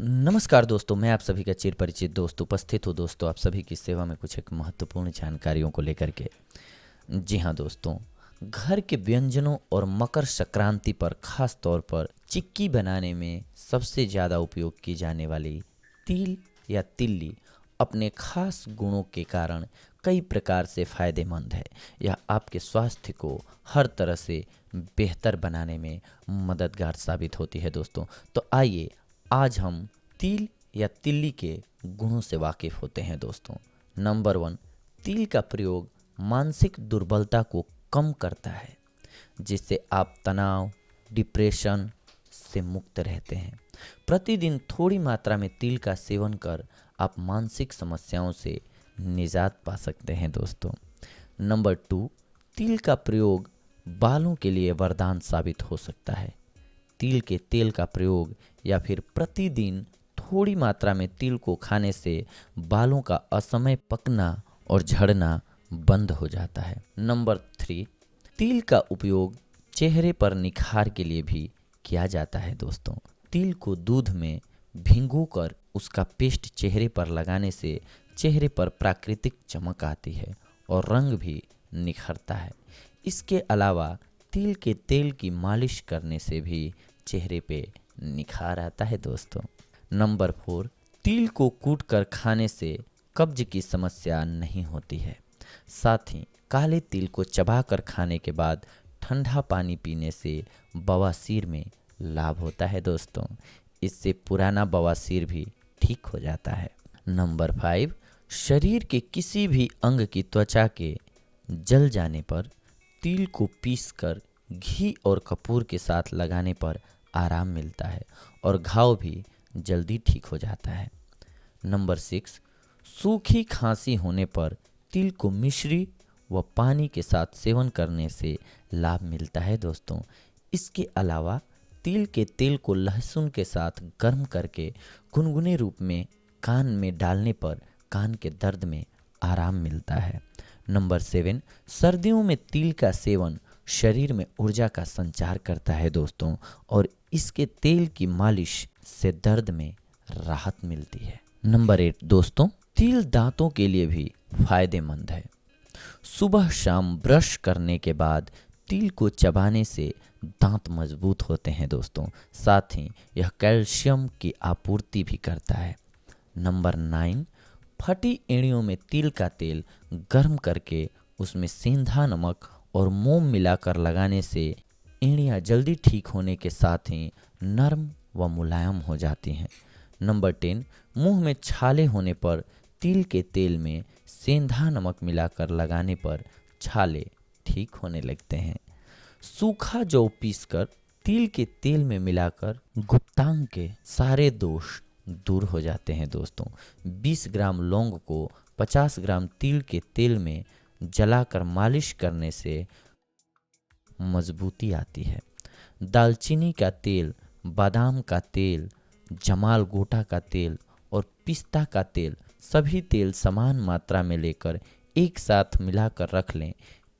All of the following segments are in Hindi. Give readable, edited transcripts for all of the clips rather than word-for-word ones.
नमस्कार दोस्तों, मैं आप सभी का चिर परिचित दोस्त उपस्थित हूँ दोस्तों आप सभी की सेवा में कुछ एक महत्वपूर्ण जानकारियों को लेकर के। जी हाँ दोस्तों, घर के व्यंजनों और मकर संक्रांति पर खास तौर पर चिक्की बनाने में सबसे ज़्यादा उपयोग की जाने वाली तिल या तिल्ली अपने खास गुणों के कारण कई प्रकार से फायदेमंद है। यह आपके स्वास्थ्य को हर तरह से बेहतर बनाने में मददगार साबित होती है दोस्तों। तो आइए आज हम तिल या तिल्ली के गुणों से वाकिफ होते हैं दोस्तों। नंबर 1, तिल का प्रयोग मानसिक दुर्बलता को कम करता है, जिससे आप तनाव, डिप्रेशन से मुक्त रहते हैं। प्रतिदिन थोड़ी मात्रा में तिल का सेवन कर आप मानसिक समस्याओं से निजात पा सकते हैं दोस्तों। नंबर 2, तिल का प्रयोग बालों के लिए वरदान साबित हो सकता है। तिल के तेल का प्रयोग या फिर प्रतिदिन थोड़ी मात्रा में तिल को खाने से बालों का असमय पकना और झड़ना बंद हो जाता है। नंबर 3, तिल का उपयोग चेहरे पर निखार के लिए भी किया जाता है दोस्तों। तिल को दूध में भिगोकर उसका पेस्ट चेहरे पर लगाने से चेहरे पर प्राकृतिक चमक आती है और रंग भी निखरता है। इसके अलावा तिल के तेल की मालिश करने से भी चेहरे पे निखार आता है दोस्तों। नंबर 4, तिल को कूटकर खाने से कब्ज की समस्या नहीं होती है। साथ ही काले तिल को चबाकर खाने के बाद ठंडा पानी पीने से बवासीर में लाभ होता है दोस्तों। इससे पुराना बवासीर भी ठीक हो जाता है। नंबर 5, शरीर के किसी भी अंग की त्वचा के जल जाने पर तिल को पीसकर घी और कपूर के साथ लगाने पर आराम मिलता है और घाव भी जल्दी ठीक हो जाता है। नंबर 6, सूखी खांसी होने पर तिल को मिश्री व पानी के साथ सेवन करने से लाभ मिलता है दोस्तों। इसके अलावा तिल के तेल को लहसुन के साथ गर्म करके गुनगुने रूप में कान में डालने पर कान के दर्द में आराम मिलता है। नंबर 7, सर्दियों में तिल का सेवन शरीर में ऊर्जा का संचार करता है दोस्तों और इसके तेल की मालिश से दर्द में राहत मिलती है। नंबर 8 दोस्तों, तिल दांतों के लिए भी फायदेमंद है। सुबह शाम ब्रश करने के बाद तिल को चबाने से दांत मजबूत होते हैं दोस्तों। साथ ही यह कैल्शियम की आपूर्ति भी करता है। नंबर 9, फटी एड़ियों में तिल का तेल गर्म करके उसमें सेंधा नमक और मोम मिलाकर लगाने से एड़ियाँ जल्दी ठीक होने के साथ ही नरम व मुलायम हो जाती हैं। नंबर 10, मुंह में छाले होने पर तिल के तेल में सेंधा नमक मिलाकर लगाने पर छाले ठीक होने लगते हैं। सूखा जौ पीसकर तिल के तेल में मिलाकर गुप्तांग के सारे दोष दूर हो जाते हैं दोस्तों। 20 ग्राम लौंग को 50 ग्राम तिल के तेल में जलाकर मालिश करने से मजबूती आती है। दालचीनी का तेल, बादाम का तेल, जमाल गोटा का तेल और पिस्ता का तेल सभी तेल समान मात्रा में लेकर एक साथ मिलाकर रख लें।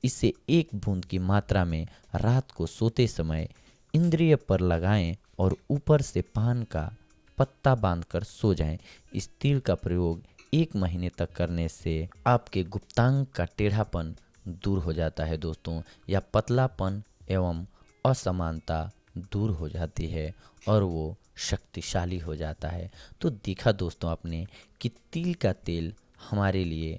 इसे 1 बूंद की मात्रा में रात को सोते समय इंद्रिय पर लगाएं और ऊपर से पान का पत्ता बांधकर सो जाएं। इस तेल का प्रयोग 1 महीने तक करने से आपके गुप्तांग का टेढ़ापन दूर हो जाता है दोस्तों, या पतलापन एवं असमानता दूर हो जाती है और वो शक्तिशाली हो जाता है। तो देखा दोस्तों आपने कि तिल का तेल हमारे लिए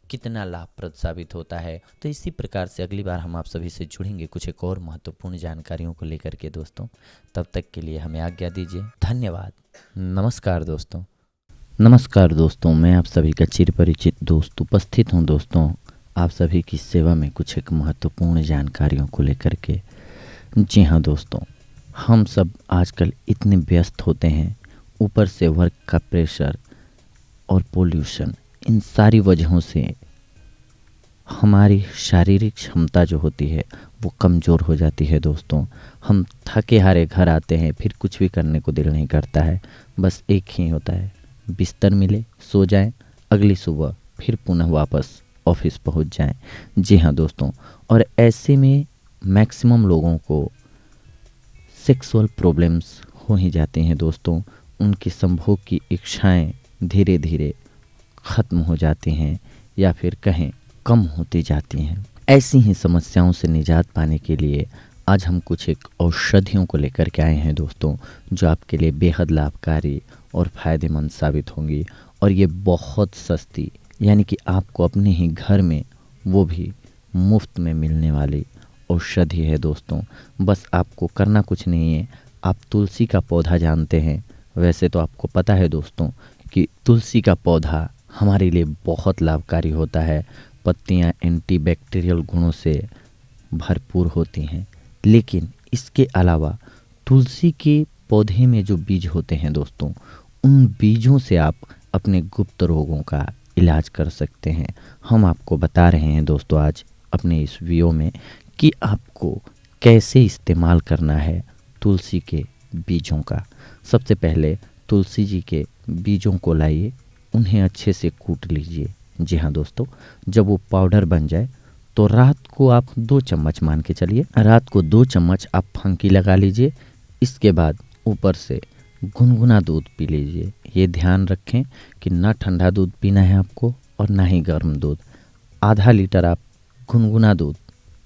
कितना लाभप्रद साबित होता है। तो इसी प्रकार से अगली बार हम आप सभी से जुड़ेंगे कुछ एक और महत्वपूर्ण जानकारियों को लेकर के दोस्तों। तब तक के लिए हमें आज्ञा दीजिए। धन्यवाद। नमस्कार दोस्तों। नमस्कार दोस्तों, मैं आप सभी का चिर परिचित दोस्त उपस्थित हूं दोस्तों आप सभी की सेवा में कुछ एक महत्वपूर्ण जानकारियों को लेकर के। जी हाँ दोस्तों, हम सब आजकल इतने व्यस्त होते हैं, ऊपर से वर्क का प्रेशर और पोल्यूशन, इन सारी वजहों से हमारी शारीरिक क्षमता जो होती है वो कमज़ोर हो जाती है दोस्तों। हम थके हारे घर आते हैं, फिर कुछ भी करने को दिल नहीं करता है। बस एक ही होता है, बिस्तर मिले, सो जाएं, अगली सुबह फिर पुनः वापस ऑफिस पहुंच जाएं। जी हाँ दोस्तों, और ऐसे में मैक्सिमम लोगों को सेक्सुअल प्रॉब्लम्स हो ही जाते हैं दोस्तों। उनकी संभोग की इच्छाएं धीरे धीरे खत्म हो जाती हैं या फिर कहें कम होती जाती हैं। ऐसी ही समस्याओं से निजात पाने के लिए आज हम कुछ एक औषधियों को लेकर के आए हैं दोस्तों, जो आपके लिए बेहद लाभकारी और फ़ायदेमंद साबित होंगी। और ये बहुत सस्ती, यानी कि आपको अपने ही घर में वो भी मुफ्त में मिलने वाली औषधि है दोस्तों। बस आपको करना कुछ नहीं है। आप तुलसी का पौधा जानते हैं, वैसे तो आपको पता है दोस्तों कि तुलसी का पौधा हमारे लिए बहुत लाभकारी होता है। पत्तियां एंटीबैक्टीरियल गुणों से भरपूर होती हैं, लेकिन इसके अलावा तुलसी के पौधे में जो बीज होते हैं दोस्तों, उन बीजों से आप अपने गुप्त रोगों का इलाज कर सकते हैं। हम आपको बता रहे हैं दोस्तों आज अपने इस वीडियो में कि आपको कैसे इस्तेमाल करना है तुलसी के बीजों का। सबसे पहले तुलसी जी के बीजों को लाइए, उन्हें अच्छे से कूट लीजिए। जी हाँ दोस्तों, जब वो पाउडर बन जाए तो रात को आप 2 चम्मच मान के चलिए, रात को 2 चम्मच आप फंकी लगा लीजिए। इसके बाद ऊपर से गुनगुना दूध पी लीजिए। ये ध्यान रखें कि ना ठंडा दूध पीना है आपको और ना ही गर्म दूध। आधा लीटर आप गुनगुना दूध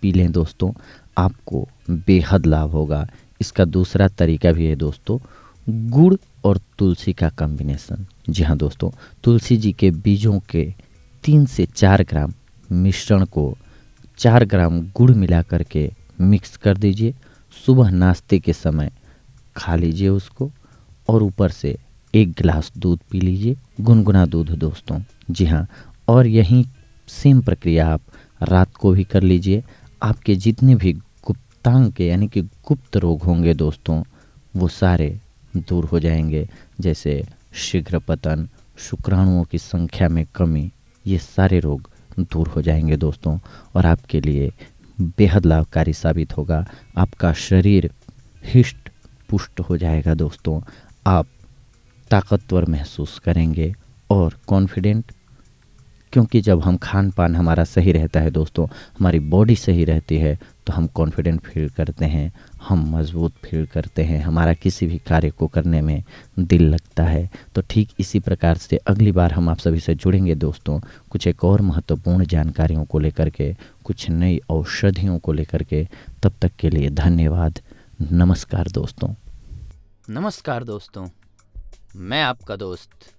पी लें दोस्तों, आपको बेहद लाभ होगा। इसका दूसरा तरीका भी है दोस्तों, गुड़ और तुलसी का कॉम्बिनेशन। जी हाँ दोस्तों, तुलसी जी के बीजों के 3 से 4 ग्राम मिश्रण को 4 ग्राम गुड़ मिला करके मिक्स कर दीजिए। सुबह नाश्ते के समय खा लीजिए उसको, और ऊपर से 1 गिलास दूध पी लीजिए, गुनगुना दूध दोस्तों। जी हाँ, और यही सेम प्रक्रिया आप रात को भी कर लीजिए। आपके जितने भी गुप्तांग के यानी कि गुप्त रोग होंगे दोस्तों, वो सारे दूर हो जाएंगे, जैसे शीघ्र पतन, शुक्राणुओं की संख्या में कमी, ये सारे रोग दूर हो जाएंगे दोस्तों। और आपके लिए बेहद लाभकारी साबित होगा। आपका शरीर हिष्ट पुष्ट हो जाएगा दोस्तों। आप ताकतवर महसूस करेंगे और कॉन्फिडेंट, क्योंकि जब हम खान पान हमारा सही रहता है दोस्तों, हमारी बॉडी सही रहती है, तो हम कॉन्फिडेंट फील करते हैं, हम मजबूत फील करते हैं, हमारा किसी भी कार्य को करने में दिल लगता है। तो ठीक इसी प्रकार से अगली बार हम आप सभी से जुड़ेंगे दोस्तों, कुछ एक और महत्वपूर्ण जानकारियों को लेकर के, कुछ नई औषधियों को लेकर के। तब तक के लिए धन्यवाद। नमस्कार दोस्तों। नमस्कार दोस्तों, मैं आपका दोस्त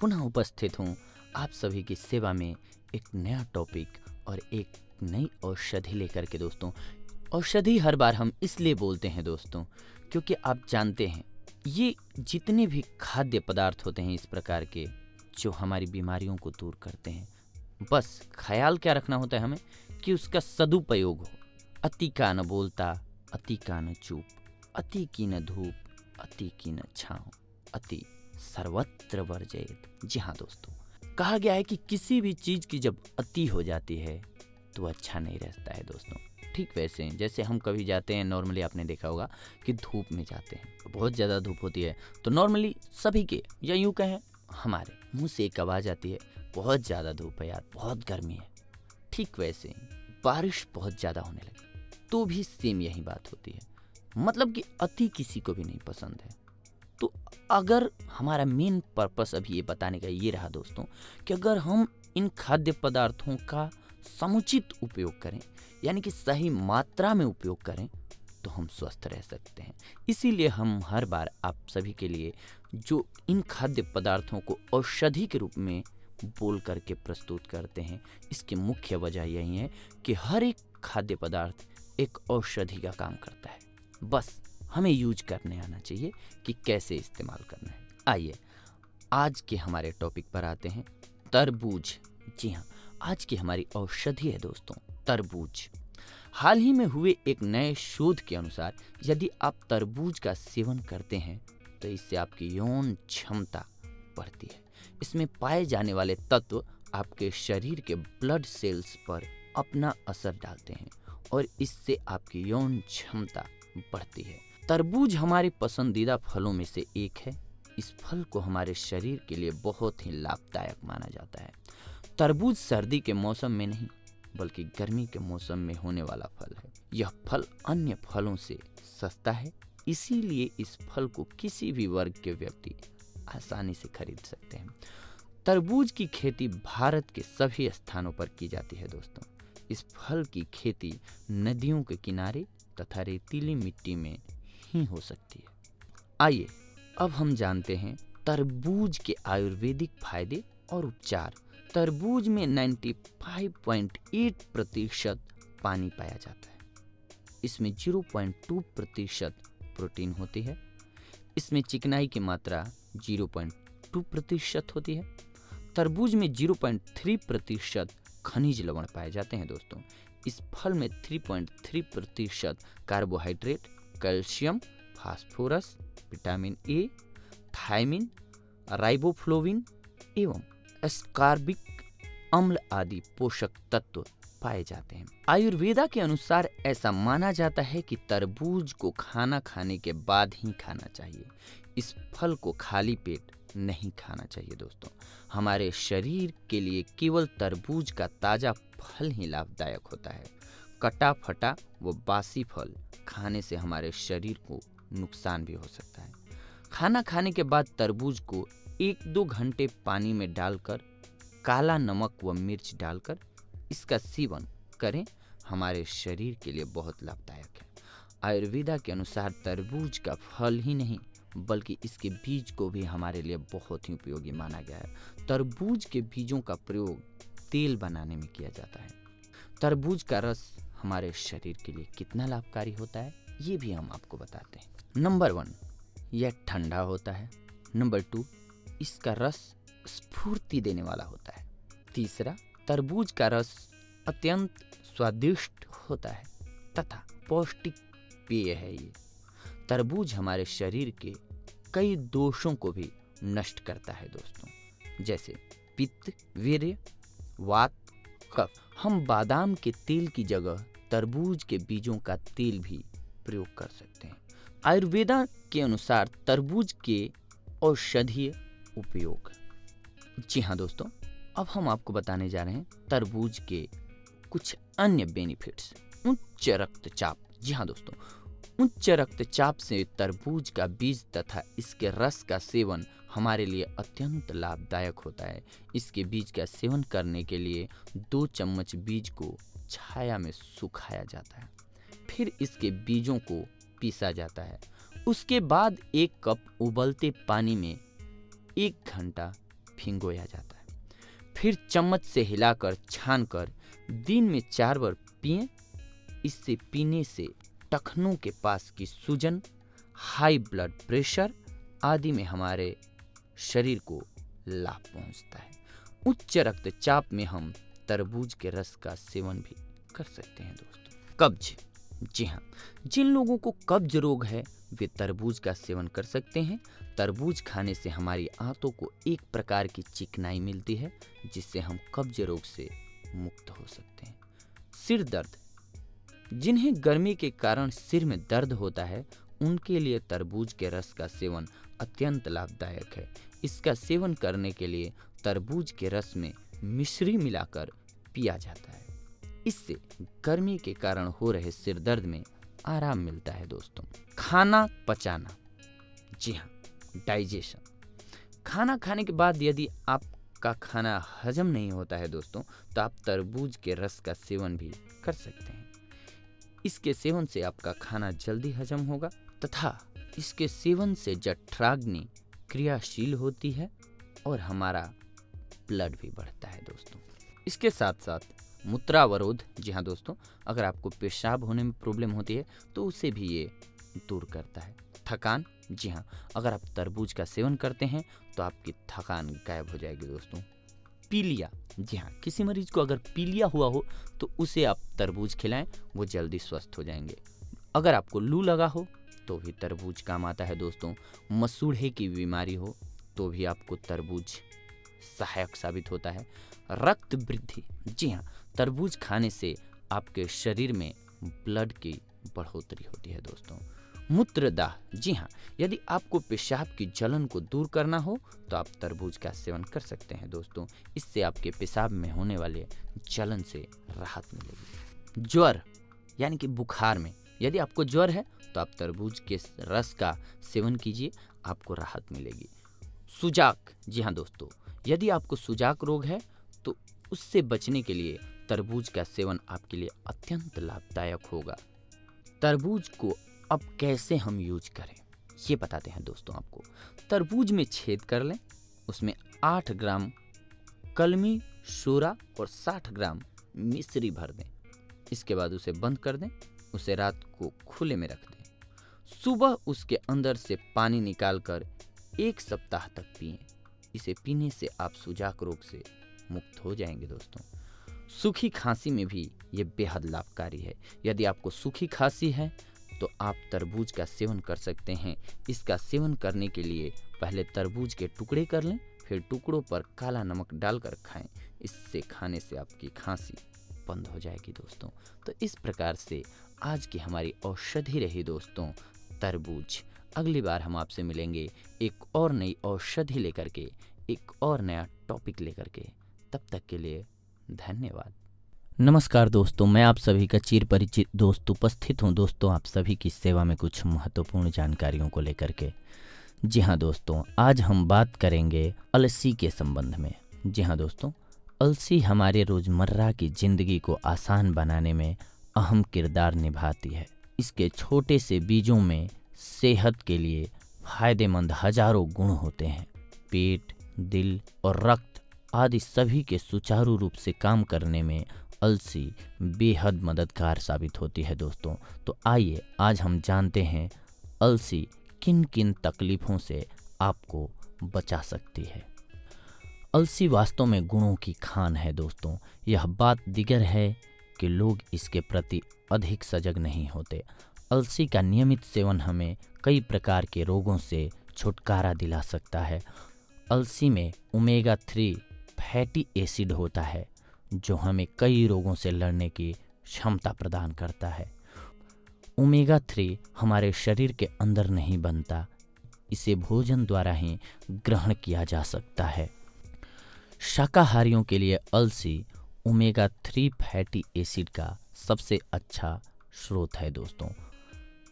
पुनः उपस्थित हूँ आप सभी की सेवा में एक नया टॉपिक और एक नई औषधि लेकर के दोस्तों। औषधि हर बार हम इसलिए बोलते हैं दोस्तों, क्योंकि आप जानते हैं ये जितने भी खाद्य पदार्थ होते हैं इस प्रकार के, जो हमारी बीमारियों को दूर करते हैं, बस ख्याल क्या रखना होता है हमें कि उसका सदुपयोग हो। अति का न बोलता, अति का न चूप, अति की न धूप, अति की न छाँव, अति सर्वत्र वर्जयेत। जी हाँ दोस्तों, कहा गया है कि किसी भी चीज की जब अति हो जाती है तो अच्छा नहीं रहता है दोस्तों। ठीक वैसे ही जैसे हम कभी जाते हैं, नॉर्मली आपने देखा होगा कि धूप में जाते हैं, तो बहुत ज़्यादा धूप होती है, तो नॉर्मली सभी के, या यूँ कहें हमारे मुंह से एक आवाज़ आती है, बहुत ज़्यादा धूप है यार, बहुत गर्मी है। ठीक वैसे ही बारिश बहुत ज़्यादा होने लगी तो भी सेम यही बात होती है, मतलब कि अति किसी को भी नहीं पसंद है। तो अगर हमारा मेन पर्पस अभी ये बताने का ये रहा दोस्तों कि अगर हम इन खाद्य पदार्थों का समुचित उपयोग करें, यानी कि सही मात्रा में उपयोग करें, तो हम स्वस्थ रह सकते हैं। इसीलिए हम हर बार आप सभी के लिए जो इन खाद्य पदार्थों को औषधि के रूप में बोल करके प्रस्तुत करते हैं, इसकी मुख्य वजह यही है कि हर एक खाद्य पदार्थ एक औषधि का काम करता है। बस हमें यूज करने आना चाहिए कि कैसे इस्तेमाल करना है। आइए आज के हमारे टॉपिक पर आते हैं, तरबूज। जी हाँ, आज की हमारी औषधि है दोस्तों तरबूज। हाल ही में हुए एक नए शोध के अनुसार यदि आप तरबूज का सेवन करते हैं तो इससे आपकी यौन क्षमता बढ़ती है। इसमें पाए जाने वाले तत्व आपके शरीर के ब्लड सेल्स पर अपना असर डालते हैं और इससे आपकी यौन क्षमता बढ़ती है। तरबूज हमारे पसंदीदा फलों में से एक है। इस फल को हमारे शरीर के लिए बहुत ही लाभदायक माना जाता है। तरबूज सर्दी के मौसम में नहीं बल्कि गर्मी के मौसम में होने वाला फल है। यह फल अन्य फलों से सस्ता है, इसीलिए इस फल को किसी भी वर्ग के व्यक्ति आसानी से खरीद सकते हैं। तरबूज की खेती भारत के सभी स्थानों पर की जाती है दोस्तों। इस फल की खेती नदियों के किनारे तथा रेतीली मिट्टी में ही हो सकती है। आइए अब हम जानते हैं तरबूज के आयुर्वेदिक फायदे और उपचार। तरबूज में 95.8% पानी पाया जाता है। इसमें 0.2% प्रोटीन होती है। इसमें चिकनाई की मात्रा 0.2% होती है। तरबूज में 0.3% खनिज लवण पाए जाते हैं दोस्तों। इस फल में 3.3% carbohydrate, calcium, phosphorus, vitamin A, thiamine, riboflavin एवं एस्कॉर्बिक अम्ल आदि पोषक तत्व पाए जाते हैं। आयुर्वेदा के अनुसार ऐसा माना जाता है कि तरबूज को खाना खाने के बाद ही खाना चाहिए। इस फल को खाली पेट नहीं खाना चाहिए दोस्तों। हमारे शरीर के लिए केवल तरबूज का ताजा फल ही लाभदायक होता है। कटा फटा व बासी फल खाने से हमारे शरीर को नुकसान भी हो सकता है। खाना खाने के बाद तरबूज को 1-2 घंटे पानी में डालकर काला नमक व मिर्च डालकर इसका सेवन करें, हमारे शरीर के लिए बहुत लाभदायक है। आयुर्वेदा के अनुसार तरबूज का फल ही नहीं बल्कि इसके बीज को भी हमारे लिए बहुत ही उपयोगी माना गया है। तरबूज के बीजों का प्रयोग तेल बनाने में किया जाता है। तरबूज का रस हमारे शरीर के लिए कितना लाभकारी होता है ये भी हम आपको बताते हैं। नंबर 1, यह ठंडा होता है। नंबर 2, इसका रस स्फूर्ति देने वाला होता है। तीसरा, तरबूज का रस अत्यंत स्वादिष्ट होता है तथा पौष्टिक पेय है। ये तरबूज हमारे शरीर के कई दोषों को भी नष्ट करता है दोस्तों, जैसे पित्त, वीर्य, वात, कफ। हम बादाम के तेल की जगह तरबूज के बीजों का तेल भी प्रयोग कर सकते हैं। आयुर्वेदा के अनुसार तरबूज के औषधीय उपयोग। जी हाँ दोस्तों, अब हम आपको बताने जा रहे हैं तरबूज के कुछ अन्य बेनिफिट्स। उच्च रक्तचाप। जी हाँ दोस्तों, उच्च रक्तचाप से तरबूज का बीज तथा इसके रस का सेवन हमारे लिए अत्यंत लाभदायक होता है। इसके बीज का सेवन करने के लिए 2 चम्मच बीज को छाया में सुखाया जाता है, फिर इसके बीजों को पीसा जाता है। उसके बाद 1 कप उबलते पानी में 1 घंटा भिगोया जाता है, फिर चम्मच से हिलाकर छानकर दिन में 4 बार पिएं। इससे पीने से टखनों के पास की सूजन, हाई ब्लड प्रेशर आदि में हमारे शरीर को लाभ पहुंचता है। उच्च रक्तचाप में हम तरबूज के रस का सेवन भी कर सकते हैं दोस्तों। कब्ज। जी हाँ, जिन लोगों को कब्ज रोग है वे तरबूज का सेवन कर सकते हैं। तरबूज खाने से हमारी आंतों को एक प्रकार की चिकनाई मिलती है जिससे हम कब्ज रोग से मुक्त हो सकते हैं। सिर दर्द। जिन्हें गर्मी के कारण सिर में दर्द होता है उनके लिए तरबूज के रस का सेवन अत्यंत लाभदायक है। इसका सेवन करने के लिए तरबूज के रस में मिश्री मिलाकर पिया जाता है। इससे गर्मी के कारण हो रहे सिर दर्द में आराम मिलता है दोस्तों। खाना पचाना। जी हाँ, डाइजेशन। खाना खाने के बाद यदि आपका खाना हजम नहीं होता है दोस्तों तो आप तरबूज के रस का सेवन भी कर सकते हैं। इसके सेवन से आपका खाना जल्दी हजम होगा तथा इसके सेवन से जठराग्नि क्रियाशील होती है और हमारा ब्लड भी बढ़ता है दोस्तों। इसके साथ साथ मूत्रावरोध। जी हाँ दोस्तों, अगर आपको पेशाब होने में प्रॉब्लम होती है तो उसे भी ये दूर करता है। थकान। जी हाँ, अगर आप तरबूज का सेवन करते हैं तो आपकी थकान गायब हो जाएगी दोस्तों। पीलिया। जी हाँ, किसी मरीज को अगर पीलिया हुआ हो तो उसे आप तरबूज खिलाएं, वो जल्दी स्वस्थ हो जाएंगे। अगर आपको लू लगा हो तो भी तरबूज काम आता है दोस्तों। मसूड़े की बीमारी हो तो भी आपको तरबूज सहायक साबित होता है। रक्त वृद्धि। जी हाँ, तरबूज खाने से आपके शरीर में ब्लड की बढ़ोतरी होती है दोस्तों। मूत्रदाह। जी हाँ, यदि आपको पेशाब की जलन को दूर करना हो तो आप तरबूज का सेवन कर सकते हैं दोस्तों। इससे आपके पेशाब में होने वाले जलन से राहत मिलेगी। ज्वर यानी कि बुखार में यदि आपको ज्वर है तो आप तरबूज के रस का सेवन कीजिए, आपको राहत मिलेगी। सुजाक, जी हाँ दोस्तों, यदि आपको सुजाक रोग है तो उससे बचने के लिए तरबूज का सेवन आपके लिए अत्यंत लाभदायक होगा। तरबूज को अब कैसे हम यूज करें ये बताते हैं दोस्तों आपको। तरबूज में छेद कर लें, उसमें 8 ग्राम कलमी शूरा और 60 ग्राम मिश्री भर दें। इसके बाद उसे बंद कर दें, उसे रात को खुले में रख दें। सुबह उसके अंदर से पानी निकालकर 1 सप्ताह तक पिएं। इसे पीने से आप सुजाक रोग से मुक्त हो जाएंगे दोस्तों। सूखी खांसी में भी ये बेहद लाभकारी है। यदि आपको सूखी खांसी है तो आप तरबूज का सेवन कर सकते हैं। इसका सेवन करने के लिए पहले तरबूज के टुकड़े कर लें, फिर टुकड़ों पर काला नमक डालकर खाएं। इससे खाने से आपकी खांसी बंद हो जाएगी दोस्तों। तो इस प्रकार से आज की हमारी औषधि रही दोस्तों तरबूज। अगली बार हम आपसे मिलेंगे एक और नई औषधि लेकर के, एक और नया टॉपिक लेकर के। तब तक के लिए धन्यवाद। नमस्कार दोस्तों, मैं आप सभी का चिर परिचित दोस्त उपस्थित हूं दोस्तों आप सभी की सेवा में कुछ महत्वपूर्ण जानकारियों को लेकर के। जी हाँ दोस्तों, आज हम बात करेंगे अलसी के संबंध में। जी हाँ दोस्तों, अलसी हमारे रोज़मर्रा की ज़िंदगी को आसान बनाने में अहम किरदार निभाती है। इसके छोटे से बीजों में सेहत के लिए फायदेमंद हजारों गुण होते हैं। पेट, दिल और रक्त आदि सभी के सुचारू रूप से काम करने में अलसी बेहद मददगार साबित होती है दोस्तों। तो आइए आज हम जानते हैं अलसी किन किन तकलीफ़ों से आपको बचा सकती है। अलसी वास्तव में गुणों की खान है दोस्तों। यह बात दिगर है कि लोग इसके प्रति अधिक सजग नहीं होते। अलसी का नियमित सेवन हमें कई प्रकार के रोगों से छुटकारा दिला सकता है। अलसी में ओमेगा 3 फैटी एसिड होता है जो हमें कई रोगों से लड़ने की क्षमता प्रदान करता है। ओमेगा 3 हमारे शरीर के अंदर नहीं बनता, इसे भोजन द्वारा ही ग्रहण किया जा सकता है। शाकाहारियों के लिए अलसी ओमेगा 3 फैटी एसिड का सबसे अच्छा स्रोत है दोस्तों।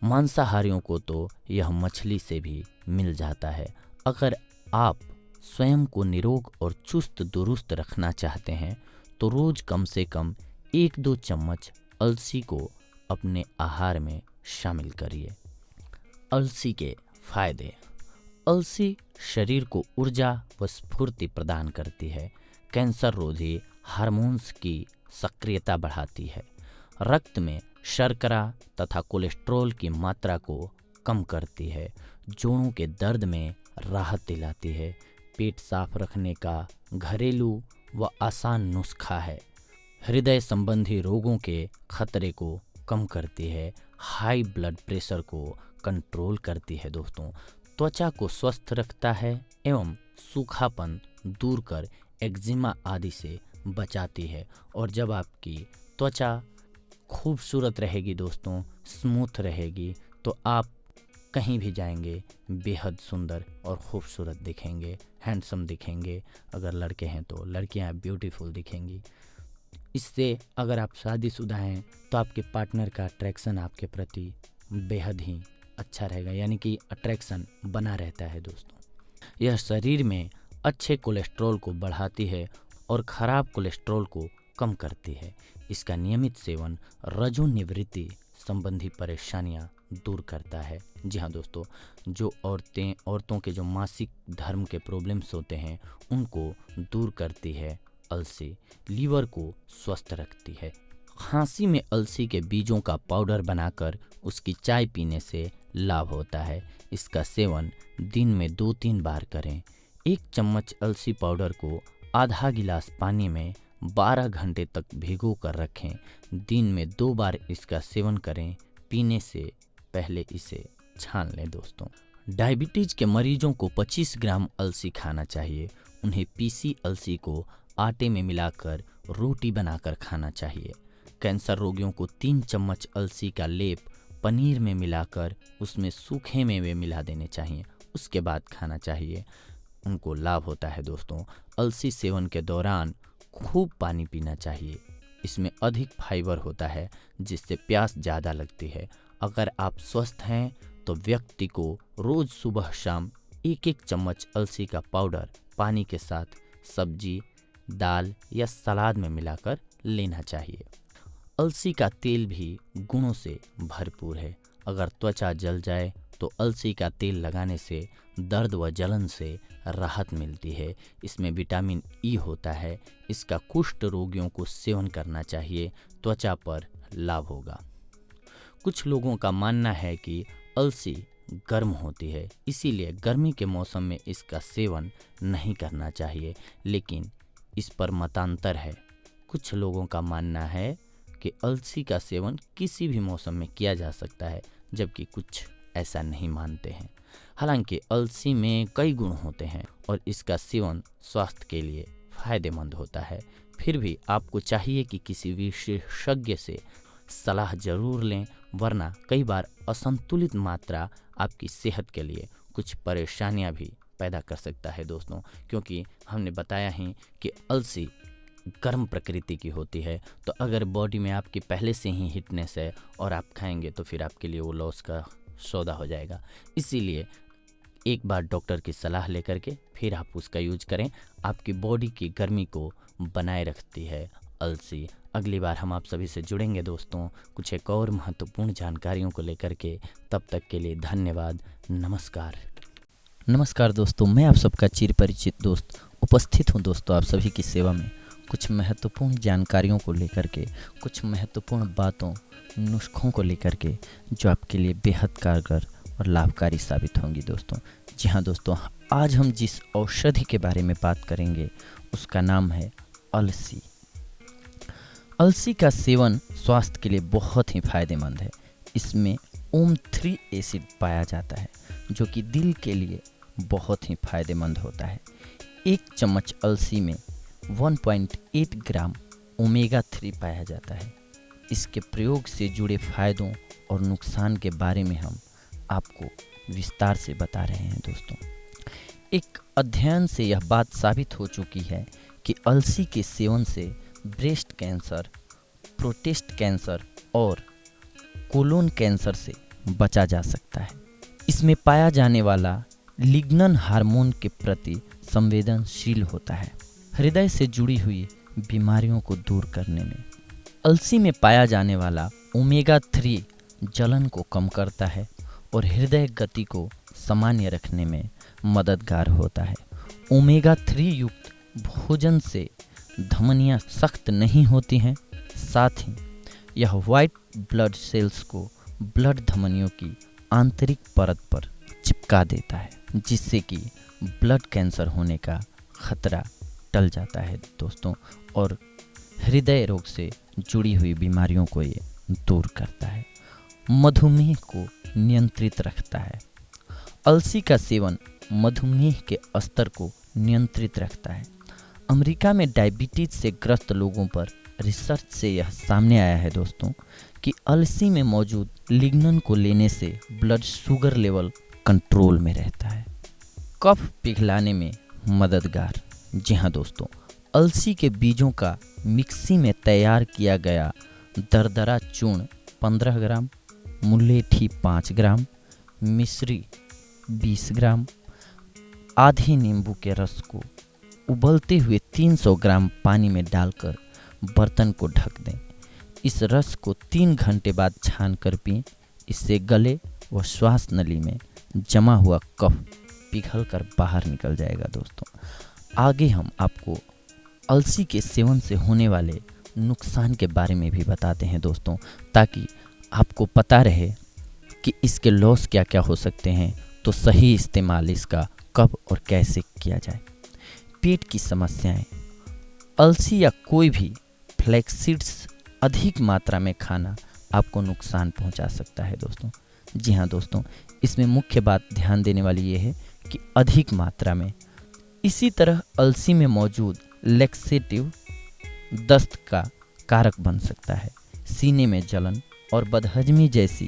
मांसाहारियों को तो यह मछली से भी मिल जाता है। अगर आप स्वयं को निरोग और चुस्त दुरुस्त रखना चाहते हैं तो रोज कम से कम 1-2 चम्मच अलसी को अपने आहार में शामिल करिए। अलसी के फायदे। अलसी शरीर को ऊर्जा व स्फूर्ति प्रदान करती है। कैंसर रोधी हार्मोन्स की सक्रियता बढ़ाती है। रक्त में शर्करा तथा कोलेस्ट्रॉल की मात्रा को कम करती है। जोड़ों के दर्द में राहत दिलाती है। पेट साफ रखने का घरेलू व आसान नुस्खा है। हृदय संबंधी रोगों के खतरे को कम करती है। हाई ब्लड प्रेशर को कंट्रोल करती है दोस्तों। त्वचा को स्वस्थ रखता है एवं सूखापन दूर कर एक्जिमा आदि से बचाती है। और जब आपकी त्वचा खूबसूरत रहेगी दोस्तों, स्मूथ रहेगी, तो आप कहीं भी जाएंगे बेहद सुंदर और खूबसूरत दिखेंगे, हैंडसम दिखेंगे। अगर लड़के हैं तो लड़कियां ब्यूटीफुल दिखेंगी। इससे अगर आप शादीशुदा हैं तो आपके पार्टनर का अट्रैक्शन आपके प्रति बेहद ही अच्छा रहेगा, यानी कि अट्रैक्शन बना रहता है दोस्तों। यह शरीर में अच्छे कोलेस्ट्रॉल को बढ़ाती है और ख़राब कोलेस्ट्रॉल को कम करती है। इसका नियमित सेवन रजोनिवृत्ति संबंधी परेशानियां दूर करता है। जी हाँ दोस्तों, जो औरतों के जो मासिक धर्म के प्रॉब्लम्स होते हैं उनको दूर करती है अलसी। लीवर को स्वस्थ रखती है। खांसी में अलसी के बीजों का पाउडर बनाकर उसकी चाय पीने से लाभ होता है। इसका सेवन दिन में 2-3 बार करें। 1 चम्मच अलसी पाउडर को आधा गिलास पानी में 12 घंटे तक भिगो कर रखें। दिन में 2 बार इसका सेवन करें। पीने से पहले इसे छान लें दोस्तों। डायबिटीज के मरीजों को 25 ग्राम अलसी खाना चाहिए। उन्हें पीसी अलसी को आटे में मिलाकर रोटी बनाकर खाना चाहिए। कैंसर रोगियों को 3 चम्मच अलसी का लेप पनीर में मिलाकर उसमें सूखे मेवे मिला देने चाहिए, उसके बाद खाना चाहिए। उनको लाभ होता है दोस्तों। अलसी सेवन के दौरान खूब पानी पीना चाहिए। इसमें अधिक फाइबर होता है जिससे प्यास ज़्यादा लगती है। अगर आप स्वस्थ हैं तो व्यक्ति को रोज़ सुबह शाम एक एक चम्मच अलसी का पाउडर पानी के साथ सब्जी, दाल या सलाद में मिलाकर लेना चाहिए। अलसी का तेल भी गुणों से भरपूर है। अगर त्वचा जल जाए तो अलसी का तेल लगाने से दर्द व जलन से राहत मिलती है। इसमें विटामिन ई होता है। इसका कुष्ठ रोगियों को सेवन करना चाहिए, त्वचा पर लाभ होगा। कुछ लोगों का मानना है कि अलसी गर्म होती है, इसीलिए गर्मी के मौसम में इसका सेवन नहीं करना चाहिए, लेकिन इस पर मतांतर है। कुछ लोगों का मानना है कि अलसी का सेवन किसी भी मौसम में किया जा सकता है, जबकि कुछ ऐसा नहीं मानते हैं। हालांकि अलसी में कई गुण होते हैं और इसका सेवन स्वास्थ्य के लिए फायदेमंद होता है। फिर भी आपको चाहिए कि किसी विशेषज्ञ से सलाह जरूर लें, वरना कई बार असंतुलित मात्रा आपकी सेहत के लिए कुछ परेशानियां भी पैदा कर सकता है दोस्तों, क्योंकि हमने बताया ही कि अलसी गर्म प्रकृति की होती है। तो अगर बॉडी में आपकी पहले से ही हीटनेस है और आप खाएंगे तो फिर आपके लिए वो लॉस का सौदा हो जाएगा। इसीलिए एक बार डॉक्टर की सलाह लेकर के फिर आप उसका यूज करें। आपकी बॉडी की गर्मी को बनाए रखती है अलसी। अगली बार हम आप सभी से जुड़ेंगे दोस्तों कुछ एक और महत्वपूर्ण जानकारियों को लेकर के। तब तक के लिए धन्यवाद। नमस्कार। नमस्कार दोस्तों, मैं आप सबका चिर परिचित दोस्त उपस्थित हूं दोस्तों आप सभी की सेवा में कुछ महत्वपूर्ण जानकारियों को लेकर के, कुछ महत्वपूर्ण बातों, नुस्खों को लेकर के जो आपके लिए बेहद कारगर और लाभकारी साबित होंगी दोस्तों। जी हाँ दोस्तों, आज हम जिस औषधि के बारे में बात करेंगे उसका नाम है अलसी। अलसी का सेवन स्वास्थ्य के लिए बहुत ही फायदेमंद है। इसमें ओम-3 एसिड पाया जाता है जो कि दिल के लिए बहुत ही फायदेमंद होता है। एक चम्मच अलसी में 1.8 ग्राम ओमेगा-3 पाया जाता है। इसके प्रयोग से जुड़े फायदों और नुकसान के बारे में हम आपको विस्तार से बता रहे हैं दोस्तों। एक अध्ययन से यह बात साबित हो चुकी है कि अलसी के सेवन से ब्रेस्ट कैंसर, प्रोस्टेट कैंसर और कोलोन कैंसर से बचा जा सकता है। इसमें पाया जाने वाला लिग्नन हार्मोन के प्रति संवेदनशील होता है। हृदय से जुड़ी हुई बीमारियों को दूर करने में अलसी में पाया जाने वाला ओमेगा-3 जलन को कम करता है और हृदय गति को सामान्य रखने में मददगार होता है। ओमेगा-3 युक्त भोजन से धमनियां सख्त नहीं होती हैं, साथ ही यह वाइट ब्लड सेल्स को ब्लड धमनियों की आंतरिक परत पर चिपका देता है, जिससे कि ब्लड कैंसर होने का खतरा टल जाता है दोस्तों और हृदय रोग से जुड़ी हुई बीमारियों को ये दूर करता है। मधुमेह को नियंत्रित रखता है। अलसी का सेवन मधुमेह के स्तर को नियंत्रित रखता है। अमेरिका में डायबिटीज से ग्रस्त लोगों पर रिसर्च से यह सामने आया है दोस्तों कि अलसी में मौजूद लिग्नन को लेने से ब्लड शुगर लेवल कंट्रोल में रहता है। कफ पिघलाने में मददगार। जी हाँ दोस्तों, अलसी के बीजों का मिक्सी में तैयार किया गया दरदरा चूर्ण 15 ग्राम, मुलेठी 5 ग्राम, मिश्री 20 ग्राम, आधे नींबू के रस को उबलते हुए 300 ग्राम पानी में डालकर बर्तन को ढक दें। इस रस को 3 घंटे बाद छान कर पिएं। इससे गले व श्वास नली में जमा हुआ कफ पिघल कर बाहर निकल जाएगा दोस्तों। आगे हम आपको अलसी के सेवन से होने वाले नुकसान के बारे में भी बताते हैं दोस्तों, ताकि आपको पता रहे कि इसके लॉस क्या क्या हो सकते हैं, तो सही इस्तेमाल इसका कब और कैसे किया जाए। पेट की समस्याएं। अलसी या कोई भी फ्लैक्सीड्स अधिक मात्रा में खाना आपको नुकसान पहुंचा सकता है दोस्तों। जी हाँ दोस्तों, इसमें मुख्य बात ध्यान देने वाली ये है कि अधिक मात्रा में। इसी तरह अलसी में मौजूद लैक्सेटिव दस्त का कारक बन सकता है। सीने में जलन और बदहजमी जैसी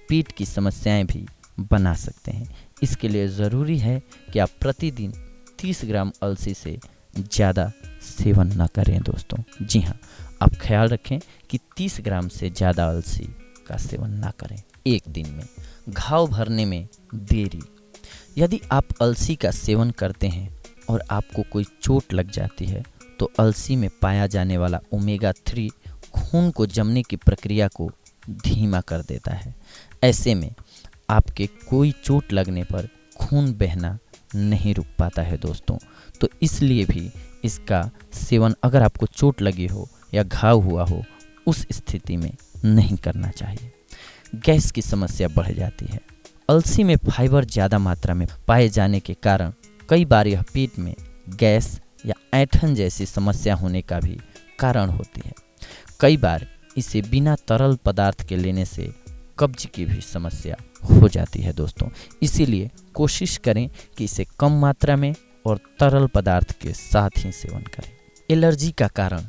पेट की समस्याएं भी बना सकते हैं। इसके लिए ज़रूरी है कि आप प्रतिदिन 30 ग्राम अलसी से ज़्यादा सेवन न करें दोस्तों। जी हाँ, आप ख्याल रखें कि 30 ग्राम से ज़्यादा अलसी का सेवन ना करें एक दिन में। घाव भरने में देरी। यदि आप अलसी का सेवन करते हैं और आपको कोई चोट लग जाती है तो अलसी में पाया जाने वाला ओमेगा 3 खून को जमने की प्रक्रिया को धीमा कर देता है। ऐसे में आपके कोई चोट लगने पर खून बहना नहीं रुक पाता है दोस्तों। तो इसलिए भी इसका सेवन अगर आपको चोट लगी हो या घाव हुआ हो उस स्थिति में नहीं करना चाहिए। गैस की समस्या बढ़ जाती है। अलसी में फाइबर ज़्यादा मात्रा में पाए जाने के कारण कई बार यह पेट में गैस या ऐंठन जैसी समस्या होने का भी कारण होती है। कई बार इसे बिना तरल पदार्थ के लेने से कब्ज की भी समस्या हो जाती है दोस्तों। इसीलिए कोशिश करें कि इसे कम मात्रा में और तरल पदार्थ के साथ ही सेवन करें। एलर्जी का कारण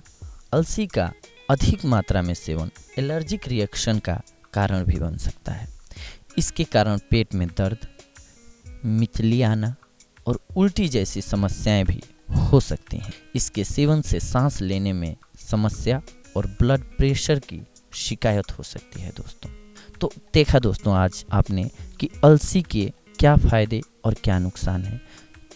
अलसी का अधिक मात्रा में सेवन एलर्जिक रिएक्शन का कारण भी बन सकता है। इसके कारण पेट में दर्द, मिचली आना और उल्टी जैसी समस्याएं भी हो सकती हैं। इसके सेवन से सांस लेने में समस्या और ब्लड प्रेशर की शिकायत हो सकती है दोस्तों। तो देखा दोस्तों आज आपने कि अलसी के क्या फ़ायदे और क्या नुकसान हैं।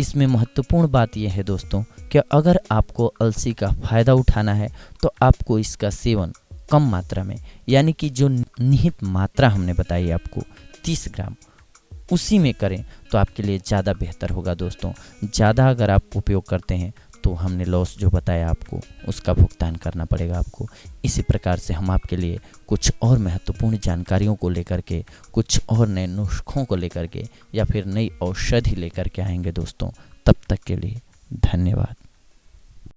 इसमें महत्वपूर्ण बात यह है दोस्तों कि अगर आपको अलसी का फ़ायदा उठाना है तो आपको इसका सेवन कम मात्रा में, यानी कि जो निहित मात्रा हमने बताई आपको 30 ग्राम, उसी में करें तो आपके लिए ज़्यादा बेहतर होगा दोस्तों। ज़्यादा अगर आप उपयोग करते हैं तो हमने लॉस जो बताया आपको उसका भुगतान करना पड़ेगा आपको। इसी प्रकार से हम आपके लिए कुछ और महत्वपूर्ण जानकारियों को लेकर के, कुछ और नए नुस्खों को लेकर के या फिर नई औषधि लेकर के आएंगे दोस्तों। तब तक के लिए धन्यवाद।